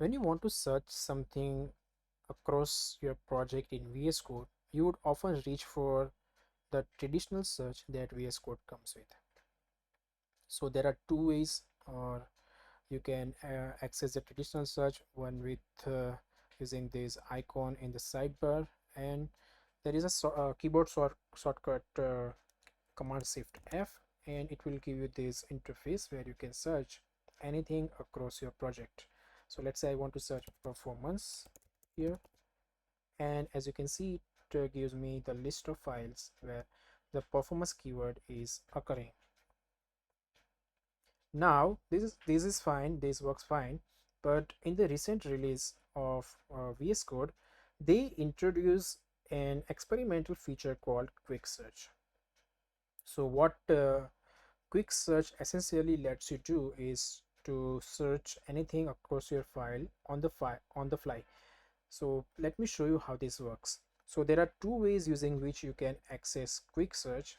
When you want to search something across your project in VS Code, you would often reach for the traditional search that VS Code comes with. So there are two ways, or you can access the traditional search, one with using this icon in the sidebar, and there is a keyboard shortcut, command shift F, and it will give you this interface where you can search anything across your project. So let's say I want to search performance here, and as you can see, it gives me the list of files where the performance keyword is occurring. Now this is fine, this works fine, but in the recent release of VS Code, they introduce an experimental feature called quick search. So what quick search essentially lets you do is to search anything across your file on the fly. So let me show you how this works. So there are two ways using which you can access quick search.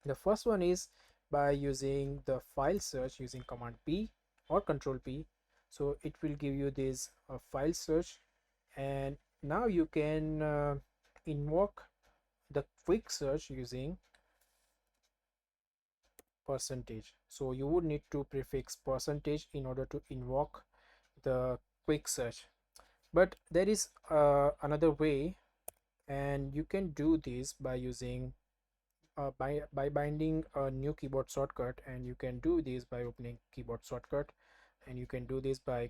The first one is by using the file search using command P or control P. So it will give you this file search, and now you can invoke the quick search using percentage. So you would need to prefix percentage in order to invoke the quick search, but there is another way, and you can do this by using by binding a new keyboard shortcut, and you can do this by opening keyboard shortcut, and you can do this by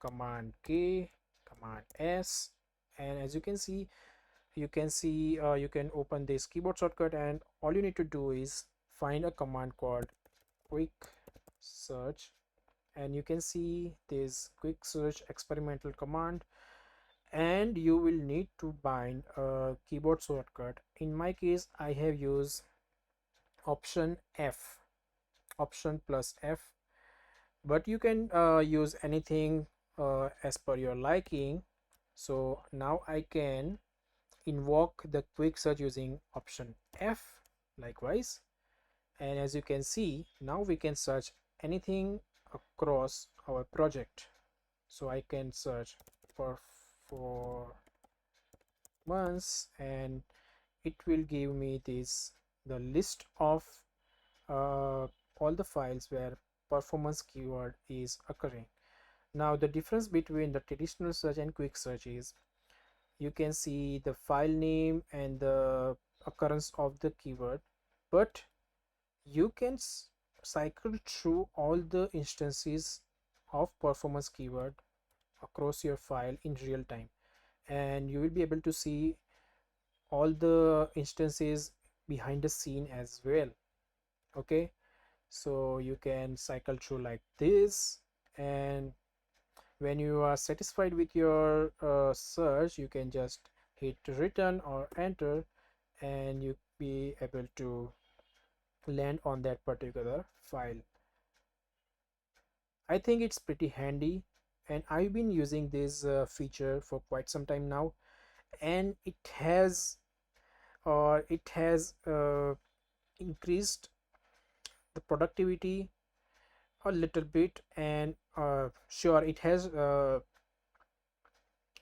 command K, command S, and as you can see, you can open this keyboard shortcut, and all you need to do is find a command called quick search, and you can see this quick search experimental command, and you will need to bind a keyboard shortcut. In my case, I have used option F, option plus F, but you can use anything as per your liking. So now I can invoke the quick search using option F likewise, and as you can see, now we can search anything across our project. So I can search for months, and it will give me this the list of all the files where performance keyword is occurring. Now the difference between the traditional search and quick search is you can see the file name and the occurrence of the keyword, but you can cycle through all the instances of performance keyword across your file in real time, and you will be able to see all the instances behind the scene as well. Okay, so you can cycle through like this, and when you are satisfied with your search, you can just hit return or enter, and you be able to land on that particular file. I think it's pretty handy, and I've been using this feature for quite some time now, and it has increased the productivity a little bit, and sure, it has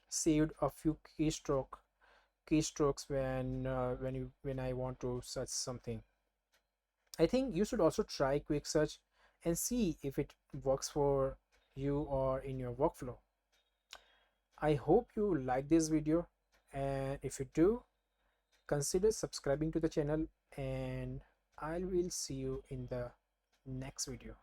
saved a few keystrokes when I want to search something. I think you should also try quick search and see if it works for you or in your workflow. I hope you like this video, and if you do, consider subscribing to the channel, and I will see you in the next video.